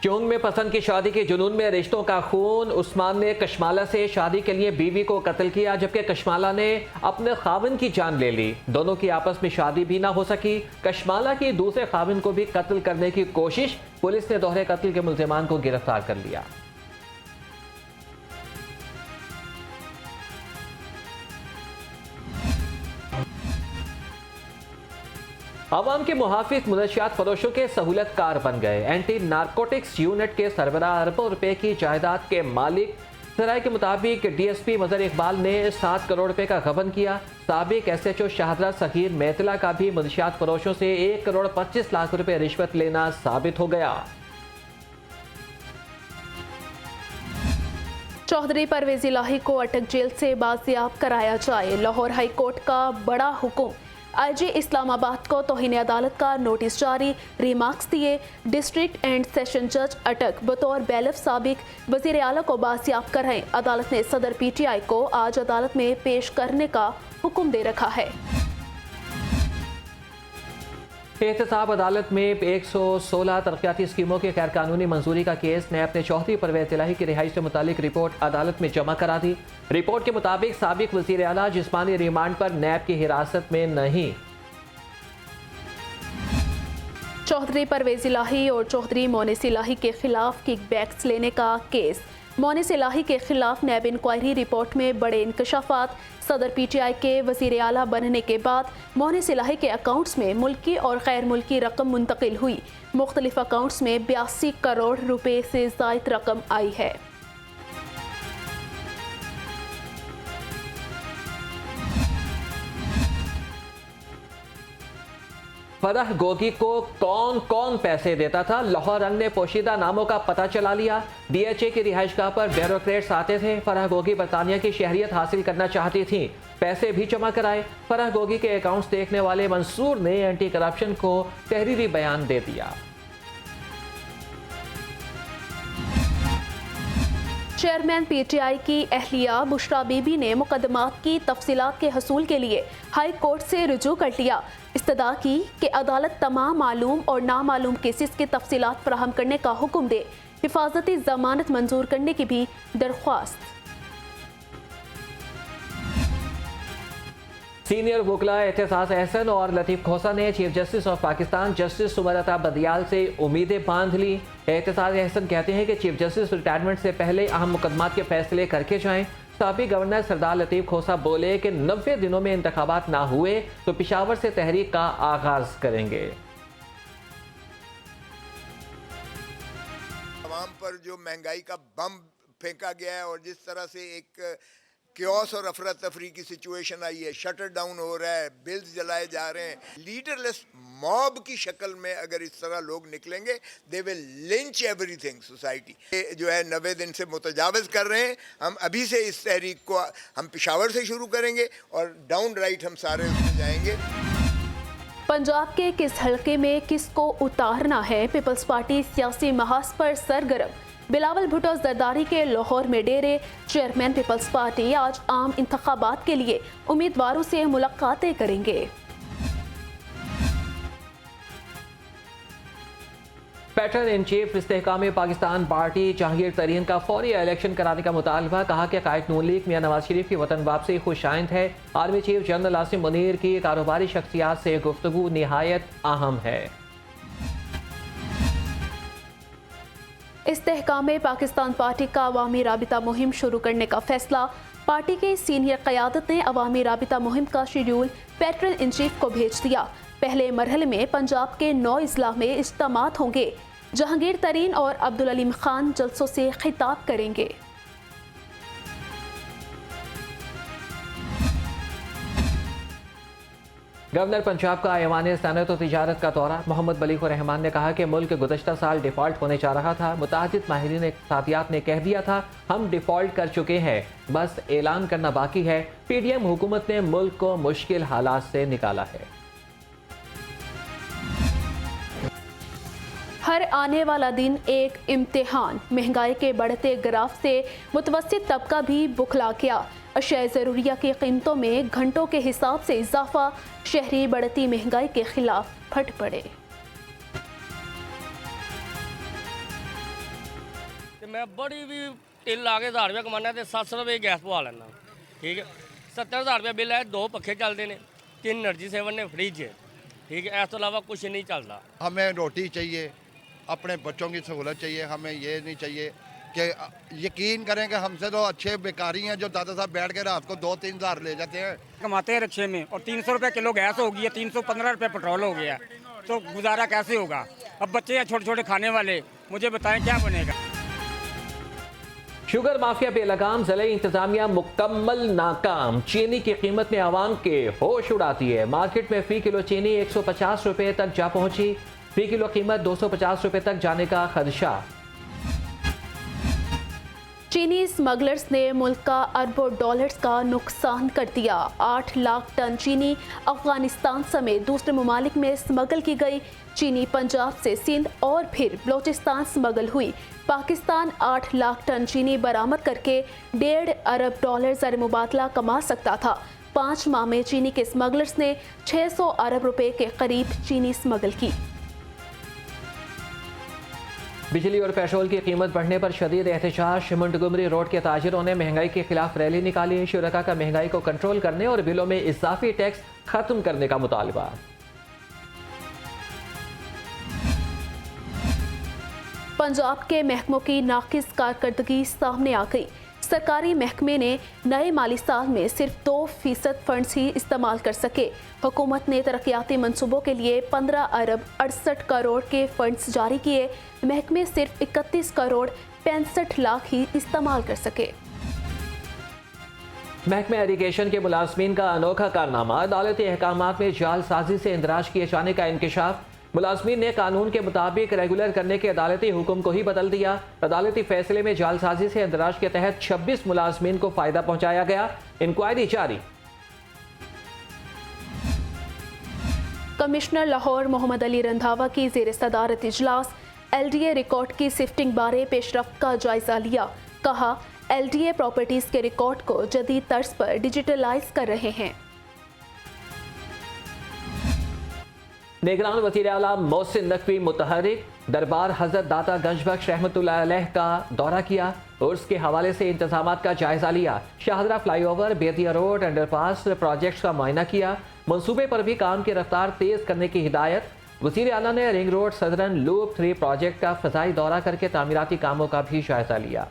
चोंग में पसंद की शादी के जुनून में रिश्तों का खून। उस्मान ने कशमाला से शादी के लिए बीवी को कत्ल किया, जबकि कशमाला ने अपने खाविन की जान ले ली। दोनों की आपस में शादी भी ना हो सकी। कशमाला की दूसरे खाविन को भी कत्ल करने की कोशिश। पुलिस ने दोहरे कत्ल के मुल्जिमान को गिरफ्तार कर लिया। अवाम के मुहाफिज मुनशियात फरोशों के सहूलतकार बन गए। एंटी नारकोटिक्स यूनिट के सरबराह अरबों रुपए की जायदाद के मालिक। सराय के मुताबिक डीएसपी मजहर इकबाल ने 7 करोड़ रुपए का गबन किया। साबिक एसएचओ शाहदरा सगीर मेतला का भी मुनशियात फरोशों से 1 करोड़ 25 लाख रुपए रिश्वत लेना साबित हो गया। चौधरी परवेज इलाही को अटक जेल से बाजियाब कराया जाए। लाहौर हाई कोर्ट का बड़ा हुक्म। आईजी इस्लामाबाद को तौहीन अदालत का नोटिस जारी। रिमार्क्स दिए। डिस्ट्रिक्ट एंड सेशन जज अटक बतौर बैलफ साबिक वजीर आला को बाजियाब कराएं। अदालत ने सदर पीटीआई को आज अदालत में पेश करने का हुक्म दे रखा है। एहतसाब अदालत में 116 तरक्याती स्कीमों की गैर कानूनी मंजूरी का केस। नैब ने चौधरी परवेज इलाही की रिहाई से मुतालिक रिपोर्ट अदालत में जमा करा दी। रिपोर्ट के मुताबिक साबिक वजीर आला जिस्मानी रिमांड पर नैब की हिरासत में नहीं। चौधरी परवेज इलाही और चौधरी मोनिस इलाही के खिलाफ किकबैक्स लेने का केस। मोनिस इलाही के खिलाफ नैब इंक्वायरी रिपोर्ट में बड़े इंकशाफात। सदर पीटीआई के वजीर आला बनने के बाद मोनिस इलाही के अकाउंट्स में मुल्की और गैर मुल्की रकम मुंतकिल हुई। मुख्तलिफ अकाउंट्स में 82 करोड़ रुपए से ज़ायद रकम आई है। फरह गोगी को कौन कौन पैसे देता था, लाहौर रंग ने पोशीदा नामों का पता चला लिया। डीएचए की रिहाइशगाह पर ब्यूरोक्रेट्स आते थे। फरह गोगी बरतानिया की शहरियत हासिल करना चाहती थी, पैसे भी जमा कराए। फरह गोगी के अकाउंट्स देखने वाले मंसूर ने एंटी करप्शन को तहरीरी बयान दे दिया। चेयरमैन पीटीआई की अहलिया बुशरा बीबी ने मुकदमात की तफसीलात के हसूल के लिए हाई कोर्ट से रुजू कर लिया। इस्तदा की कि अदालत तमाम मालूम और नामालूम केसेस की तफसीलात फराहम करने का हुक्म दे। हिफाजती जमानत मंजूर करने की भी दरख्वास्त। सीनियर वकला एहतसास अहसन और लतीफ़ खोसा ने chief justice of Pakistan justice सुमरता बदियाल से उम्मीदें बांध ली। एहतसास अहसन कहते हैं कि चीफ जस्टिस रिटायरमेंट से पहले अहम मुकदमात के फैसले करके जाएं। साबिक गवर्नर सरदार लतीफ़ खोसा बोले कि 90 दिनों में इंतखाबात ना हुए तो पेशावर से तहरीक का आगाज करेंगे। आवाम पर जो महंगाई का बम फेंका गया है और जिस तरह से एक क्योस और अफरा तफरी की सिचुएशन आई है, शटर डाउन हो रहा है, बिल्स जलाए जा रहे हैं, लीडरलेस मॉब की शक्ल में अगर इस तरह लोग निकलेंगे they will lynch everything society. जो है 90 दिन से मुतजावज़ कर रहे हैं। हम अभी से इस तहरीक को हम पेशावर से शुरू करेंगे और डाउन राइट हम सारे उसमें जाएंगे। पंजाब के किस हलके में किसको उतारना है, पीपल्स पार्टी सियासी महाज पर सरगर्म। बिलावल भुट्टो जरदारी के लाहौर में डेरे। चेयरमैन पीपल्स पार्टी आज आम इंतखाबात के लिए उम्मीदवारों से मुलाकातें करेंगे। Patron in chief Istehkam Pakistan party Jahangir Tareen का फौरी इलेक्शन कराने का मुतालबा। कहा कि कायद नून लीग मियां नवाज शरीफ की वतन वापसी खुशाइंद है। Army chief general Asim Munir की कारोबारी शख्सियात से गुफ्तगू निहायत अहम है। इस्तेहकाम पाकिस्तान पार्टी का अवामी राबिता मुहिम शुरू करने का फैसला। पार्टी के सीनियर क़यादत ने अवामी राबिता मुहिम का शेड्यूल पैटर्न इन चीफ को भेज दिया। पहले मरहले में पंजाब के 9 अजला में इज्तिमात होंगे। जहांगीर तरीन और अब्दुल अलीम खान जलसों से खिताब करेंगे। गवर्नर पंजाब का ऐवान सनअत और तिजारत का दौरा। मोहम्मद बलीग रहमान ने कहा कि मुल्क गुज़श्ता साल डिफ़ॉल्ट होने जा रहा था। मुतादिद माहिरीन इक़्तिसादियात ने कह दिया था हम डिफ़ॉल्ट कर चुके हैं, बस ऐलान करना बाकी है। पीडीएम हुकूमत ने मुल्क को मुश्किल हालात से निकाला है। हर आने वाला दिन एक इम्तिहान। महंगाई के बढ़ते ग्राफ से मुतवस्सित तबका भी बुखला गया। अशिया ज़रूरिया की कीमतों में घंटों के हिसाब से इजाफा। शहरी बढ़ती महंगाई के खिलाफ फट पड़े। मैं बड़ी भी टिल ला के 1000 रुपया कमाना तो 700 रुपये गैस पवा लेना, ठीक है। 70,000 रुपया बिल है, 2 पखे चलते हैं, 3 एनर्जी सेवन ने फ्रिज है, ठीक है। इस तो अलावा कुछ नहीं चलता। हमें रोटी चाहिए, अपने बच्चों की सहूलत चाहिए, हमें ये नहीं चाहिए कि यकीन करें कि हमसे तो अच्छे बेकारी हैं जो दादा साहब बैठ के रात को 2-3 हज़ार ले जाते हैं। कमाते हैं रिक्शे में और 300 रुपये किलो गैस हो गई है, 315 रुपये पेट्रोल हो गया, तो गुजारा कैसे होगा? अब बच्चे हैं छोटे छोटे खाने वाले, मुझे बताएं क्या बनेगा? शुगर माफिया बेलगाम, जिले इंतजामिया मुकम्मल नाकाम। चीनी की कीमत ने आवाम के होश उड़ाती है। मार्केट में फी किलो चीनी 150 रुपये तक जा पहुंची। फी किलो कीमत 250 रुपये तक जाने का खदशा। चीनी स्मगलर्स ने मुल्क का अरबों डॉलर्स का नुकसान कर दिया। 8 लाख टन चीनी अफगानिस्तान समेत दूसरे ममालिक में स्मगल की गई। चीनी पंजाब से सिंध और फिर बलोचिस्तान स्मगल हुई। पाकिस्तान 8 लाख टन चीनी बरामद करके 1.5 अरब डॉलर ज़र मुबादला कमा सकता था। 5 माह में चीनी के स्मगलर्स ने 600 अरब रुपए के करीब चीनी स्मगल की। बिजली और पेट्रोल की कीमत बढ़ने पर शदीद एहतजाज। मुंटगोमरी रोड के ताजिरों ने महंगाई के खिलाफ रैली निकाली। शुरका का महंगाई को कंट्रोल करने और बिलों में इजाफी टैक्स खत्म करने का मुतालबा। पंजाब के महकमों की नाकिस कारकर्दगी सामने आ गई। सरकारी महकमे ने नए माली साल में सिर्फ 2% फंड्स ही इस्तेमाल कर सके। हुकूमत ने तरक्याती मंसूबों के लिए 15 अरब 68 करोड़ के फंड्स जारी किए। महकमे सिर्फ 31 करोड़ 65 लाख ही इस्तेमाल कर सके। महकमे एरीगेशन के मुलाजमीन का अनोखा कारनामा। अदालती अहकामात में जालसाजी से इंदराज किए जाने का इंकशाफ। मुलाजमीन ने कानून के मुताबिक रेगुलर करने के अदालती हुक्म को ही बदल दिया। अदालती फैसले में जालसाजी से इंदराज के तहत 26 मुलाजमीन को फायदा पहुंचाया गया। इंक्वायरी जारी। कमिश्नर लाहौर मोहम्मद अली रंधावा की ज़ेर सदारत इजलास। LDA रिकॉर्ड की सिफ्टिंग बारे पेशरफ्त का जायजा लिया। कहा LDA प्रॉपर्टीज के रिकॉर्ड को जदीद तर्ज पर डिजिटलाइज कर रहे हैं। निगरान वज़ीर आला मोहसिन नकवी मुतहरिक दरबार हजरत दाता गंजबख्श रहमतुल्लाह अलैह का दौरा किया। उर्स के हवाले से इंतजामात का जायजा लिया। Shahdara flyover, Bettiah road, underpass projects का मुआयना किया। मंसूबे पर भी काम की रफ्तार तेज करने की हिदायत। वज़ीर आला ने ring road southern loop 3 project का फ़ज़ाई दौरा करके तामीराती कामों का भी जायजा लिया।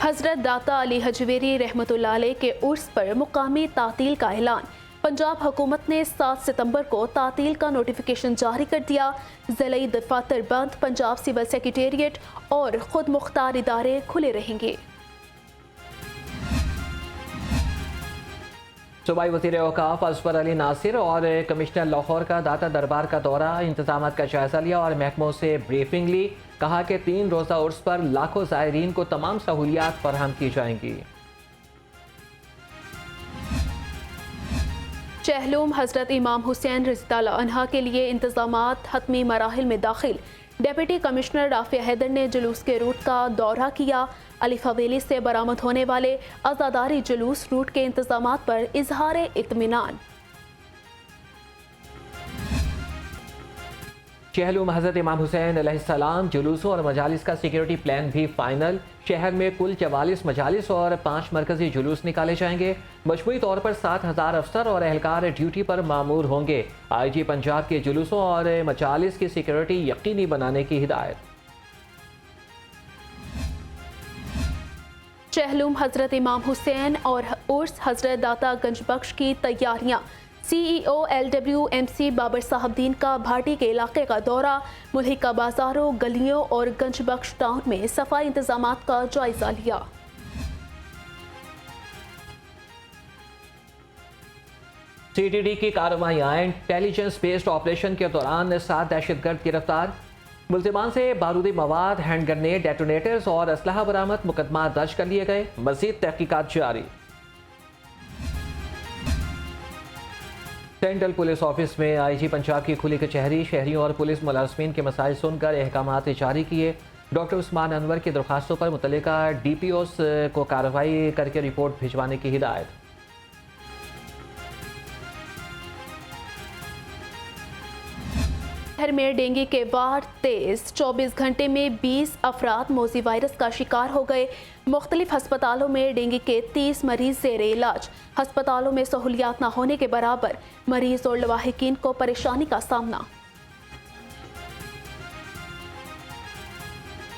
हजरत दाता अली हजवेरी रहमतुल्लाह अलैह के उर्स पर मुकामी तातील का ऐलान। पंजाब हुकूमत ने 7 सितंबर को तातील का नोटिफिकेशन जारी कर दिया। ज़िले दफातर बंद, पंजाब सिविल सेक्रेटेरिएट और खुद मुख्तार इदारे खुले रहेंगे। सूबाई वज़ीर औकाफ असफर अली नासिर और कमिश्नर लाहौर का दाता दरबार का दौरा, इंतजामात का जायजा लिया और महकमों से ब्रीफिंग ली। कहा कि 3 रोज़ा उर्स पर लाखों ज़ायरीन को तमाम सहूलियात फराहम की जाएंगी। चहलुम हजरत इमाम हुसैन रज़ियल्लाहु अन्हा के लिए इंतजामात हतमी मराहिल में दाखिल। डिप्टी कमिश्नर राफिया हैदर ने जुलूस के रूट का दौरा किया। अलिफ हवेली से बरामद होने वाले आज़ादारी जुलूस रूट के इंतजामात पर इजहार इत्मीनान। चहलुम हज़रत इमाम हुसैन अलैहिस्सलाम जुलूसों और मजालिस का सिक्योरिटी प्लान भी फाइनल। शहर में कुल 44 मजालिस और 5 मरकजी जुलूस निकाले जाएंगे। मजमूई तौर पर 7000 अफसर और एहलकार ड्यूटी पर मामूर होंगे। IG पंजाब के जुलूसों और मजालिस की सिक्योरिटी यकीनी बनाने की हिदायत। चहलुम हजरत इमाम हुसैन और उर्स हजरत दाता गंजबख्श की तैयारियां। CEO LWMC बाबर साहबदीन का भाटी के इलाके का दौरा। मुल्हिका बाजारों, गलियों और गंजबख्श टाउन में सफाई इंतजामात का जायजा लिया। CTD की कार्रवाइयाँ। इंटेलिजेंस बेस्ड ऑपरेशन के दौरान 7 दहशतगर्द गिरफ्तार। मुल्जिमान से बारूदी मवाद, हैंड ग्रेनेड, डेटोनेटर्स और असलहा बरामद। मुकदमा दर्ज कर लिए गए। मजीद तहकीकात जारी। सेंट्रल पुलिस ऑफिस में IG पंजाब की खुली कचहरी। शहरियों और पुलिस मुलाजमीन के मसाइल सुनकर अहकामात जारी किए। डॉक्टर उस्मान अनवर की दरख्वास्तों पर मुतल्लिका DPOs को कार्रवाई करके रिपोर्ट भिजवाने की हिदायत। शहर में डेंगू के वार तेज, 24 घंटे में 20 अफराद मोज़ी वायरस का शिकार हो गए। मुख्तलिफ हस्पतालों में डेंगू के 30 मरीज ज़ेरे इलाज। हस्पतालों में सहूलियात न होने के बराबर मरीज और लवाहिकीन को परेशानी का सामना।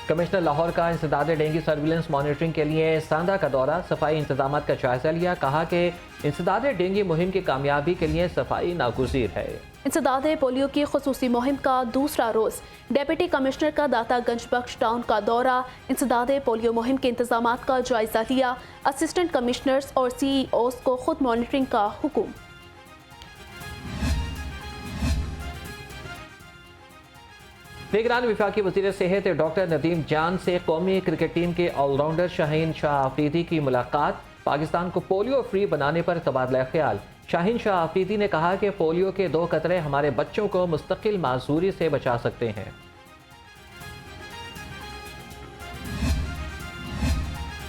कमिश्नर लाहौर का इंसदाद डेंगू सर्विलेंस मॉनिटरिंग के लिए सांदा का दौरा, सफाई इंतजाम का जायजा लिया। कहा कि इंसदाद डेंगू मुहिम की कामयाबी के लिए सफाई नागुज़ीर है। इंसदाद पोलियो की खुसूसी मुहिम का दूसरा रोज़, डिप्टी कमिश्नर का दाता गंज बख्श टाउन का दौरा, इंसदाद पोलियो मुहिम के इंतजाम का जायजा लिया। असिस्टेंट कमिश्नर्स और CEOs को खुद मॉनिटरिंग का हुक्म। निगरान वफाकी वज़ीर सेहत डॉक्टर नदीम जान से कौमी क्रिकेट टीम के ऑलराउंडर शाहीन शाह आफरीदी की मुलाकात। पाकिस्तान को पोलियो फ्री बनाने पर तबादला ख्याल। शाहीन शाह आफरीदी ने कहा कि पोलियो के 2 कतरे हमारे बच्चों को मुस्तकिल माजूरी से बचा सकते हैं।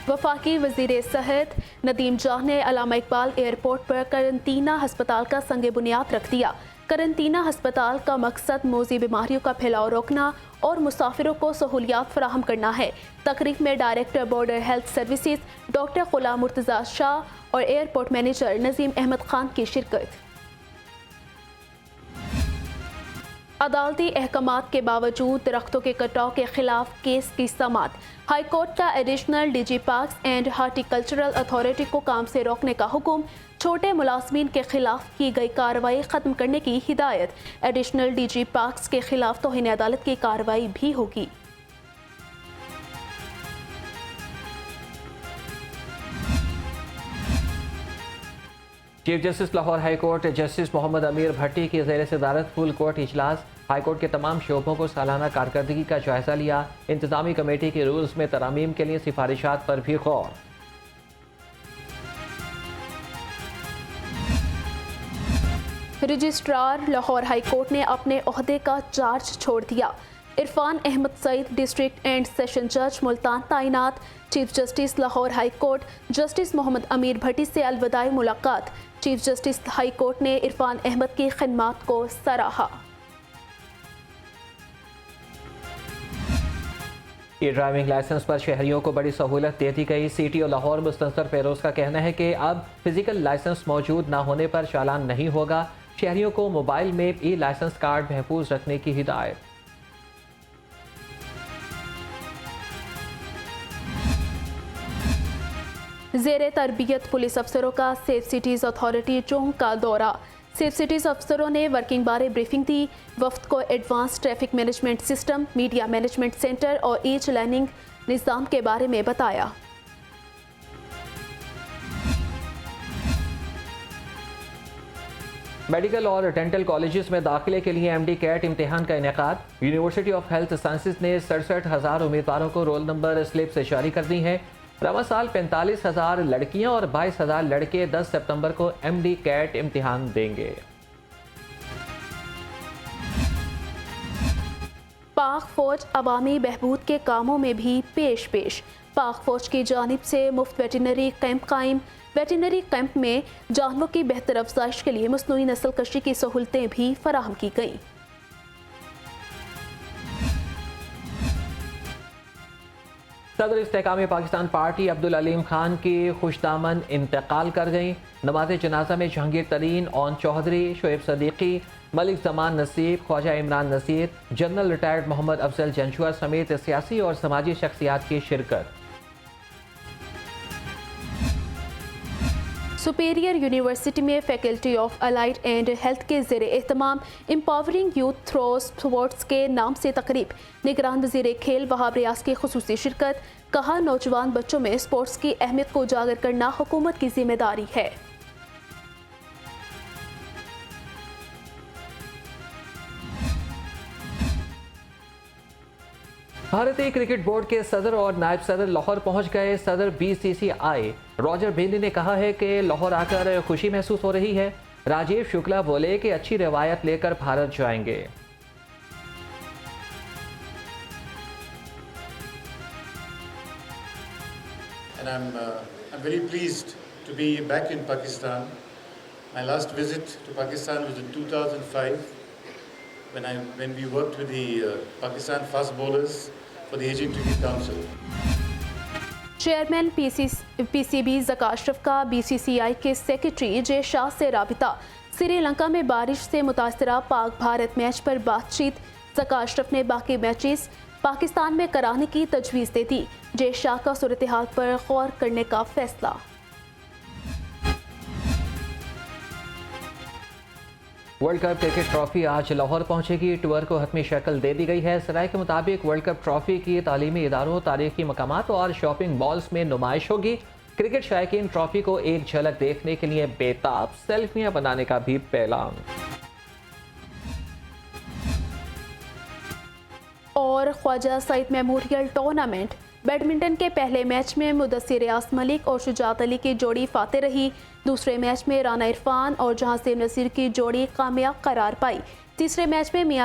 वफाकी वज़ीर सेहत नदीम जान ने अल्लामा इकबाल एयरपोर्ट पर करंटीना हस्पताल का संग बुनियाद रख दिया। करंटीना हस्पताल का मकसद मोज़ी बीमारियों का फैलाव रोकना और मुसाफिरों को सहूलियात फराहम करना है। तकरीब में director border health services doctor Ghulam Murtaza Shah और एयरपोर्ट मैनेजर नज़ीम अहमद खान की शिरकत। अदालती अहकामात के बावजूद दरख्तों के कटाव के खिलाफ केस की समाअत। हाईकोर्ट का additional DG parks and horticultural authority को काम से रोकने का हुक्म। छोटे मुलाजमीन के खिलाफ की गई कार्रवाई खत्म करने की हिदायत। एडिशनल DG पार्क्स के खिलाफ तौहीन अदालत की कार्रवाई भी होगी। Chief justice Lahore high court justice Mohammad Amir Bhatti की ज़ेर सदारत फुल कोर्ट इजलास। हाई कोर्ट के तमाम शोबों को सालाना कारकर्दगी का जायजा लिया। इंतजामी कमेटी के रूल्स में तरामीम के लिए सिफारिशात पर भी गौर। रजिस्ट्रार लाहौर हाई कोर्ट ने अपने ओहदे का चार्ज छोड़ दिया। Irfan Ahmed Saeed district and session जज मुल्तान तैनात। Chief justice Lahore high court justice Mohammad Amir Bhatti से अलविदाई मुलाकात। चीफ जस्टिस हाई कोर्ट ने इरफान अहमद की खिदमात को सराहा। ई ड्राइविंग लाइसेंस पर शहरियों को बड़ी सहूलत दे दी गई। CTO लाहौर मुस्तंसर फेरोज का कहना है कि अब फिजिकल लाइसेंस मौजूद न होने पर चालान नहीं होगा। शहरियों को मोबाइल में ई लाइसेंस कार्ड महफूज रखने की हिदायत। ज़ेरे तरबियत पुलिस अफसरों का सेफ सिटीज़ अथॉरिटी चौंक का दौरा। सेफ सिटीज़ अफसरों ने वर्किंग बारे ब्रीफिंग दी। वफ्द को advance traffic management system, media management centre और ईच लर्निंग निज़ाम के बारे में बताया। मेडिकल और डेंटल कॉलेजेस में दाखिले के लिए MD कैट इम्तिहान का इनेकाद। यूनिवर्सिटी ऑफ हेल्थ साइंसेज ने 67,000 उम्मीदवारों को रोल नंबर स्लिप्स जारी कर दी हैं। रवा साल 45,000 लड़कियां और 22,000 लड़के 10 सितंबर को MD कैट इम्तिहान देंगे। पाक फौज अवामी बहबूद के कामों में भी पेश। पाक फौज की जानिब से मुफ्त वेटरनरी कैंप कायम। वेटरनरी कैंप में जानवरों की बेहतर अफजाइश के लिए मसनूई नस्ल कशी की सहूलतें भी फराहम की गईं। सदर इस्तेकाम पाकिस्तान पार्टी अब्दुल अलीम खान की खुशदामन इंतकाल कर गई। नमाज जनाजा में जहांगीर तरीन, ओन चौधरी, शोएब सदीकी, मलिक जमान नसीब, ख्वाजा इमरान नसीर, जनरल रिटायर्ड मोहम्मद अफजल जंजुआ समेत सियासी और समाजी शख्सियात की शिरकत। सुपेरियर यूनिवर्सिटी में faculty of allied and health के ज़ेरे एहतमाम एम्पावरिंग यूथ थ्रो स्पोर्ट्स के नाम से तकरीब। निगरान वज़ीर खेल वहाब रियाज की खुसूसी शिरकत। कहा, नौजवान बच्चों में स्पोर्ट्स की अहमियत को उजागर करना हुकूमत की जिम्मेदारी है। भारतीय क्रिकेट बोर्ड के सदर और नायब सदर लाहौर पहुंच गए। सदर BCCI रॉजर बेंडी ने कहा है कि लाहौर आकर खुशी महसूस हो रही है। राजीव शुक्ला बोले कि अच्छी रवायत लेकर भारत जाएंगे। And I'm very pleased to be back in Pakistan. My last visit to Pakistan was in 2005. when we worked with the Pakistan fast bowlers for the Asian Cricket Council. Chairman PCB Zaka Ashraf का BCCI के secretary जे शाह से राबिता। श्रीलंका में बारिश से मुतासरा Pak Bharat match पर बातचीत। ज़का अशरफ ने बाकी मैचेस पाकिस्तान में कराने की तजवीज़ दे दी। जे शाह का सूरत हाल पर गौर करने का फैसला। वर्ल्ड कप क्रिकेट ट्रॉफी आज लाहौर पहुंचेगी। टूर को हतमी शक्ल दे दी गई है। सराय के मुताबिक वर्ल्ड कप ट्रॉफी की तालीमी इदारों, तारीखी मकामात और शॉपिंग मॉल्स में नुमाइश होगी। क्रिकेट शायकीन ट्रॉफी को एक झलक देखने के लिए बेताब, सेल्फियां बनाने का भी पैलान। और Khawaja Saeed memorial tournament badminton के पहले मैच में मुदस्सिर रियाज मलिक और शुजात अली की जोड़ी फाते रही। दूसरे मैच में राना इरफान और जहांसीब नसीर की जोड़ी कामयाब करार पाई। तीसरे मैच में मियां